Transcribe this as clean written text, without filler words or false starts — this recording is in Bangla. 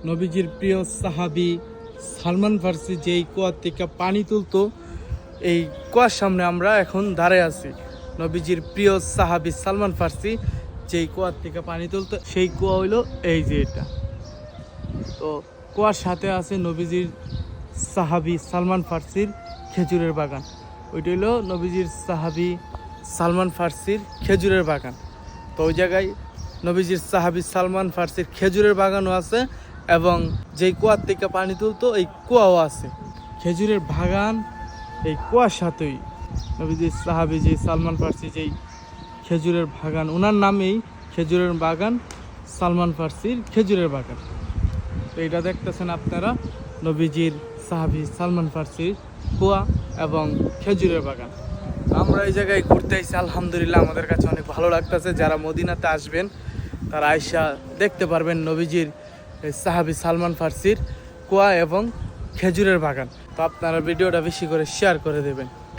নবীজির প্রিয় সাহাবী সালমান ফার্সি যেই কুয়ার থেকে পানি তুলতো, এই কুয়ার সামনে আমরা এখন দাঁড়ায় আছি। নবীজির প্রিয় সাহাবী সালমান ফার্সি যেই কুয়ার থেকে পানি তুলতো, সেই কুয়া হইলো এই যে এটা। তো কুয়ার সাথে আছে নবীজির সাহাবী সালমান ফার্সির খেজুরের বাগান। ওইটা হইলো নবীজির সাহাবী সালমান ফার্সির খেজুরের বাগান। তো ওই জায়গায় নবীজির সাহাবী সালমান ফার্সির খেজুরের বাগানও আছে, এবং যেই কুয়ার থেকে পানি তুলতো এই কুয়াও আছে। খেজুরের বাগান এই কুয়ার সাথেই নবীজির সাহাবী যে সালমান ফার্সি যেই খেজুরের বাগান, ওনার নামেই খেজুরের বাগান সালমান ফার্সির খেজুরের বাগান। তো এটা দেখতেছেন আপনারা নবীজির সাহাবী সালমান ফার্সির কুয়া এবং খেজুরের বাগান। আমরা এই জায়গায় ঘুরতে আইছি, আলহামদুলিল্লাহ আমাদের কাছে অনেক ভালো লাগতেছে। যারা মদিনাতে আসবেন তারা আইসা দেখতে পারবেন নবীজির সাহাবী সালমান ফার্সির কুয়া এবং খেজুরের বাগান। তো আপনারা ভিডিওটা বেশি করে শেয়ার করে দেবেন।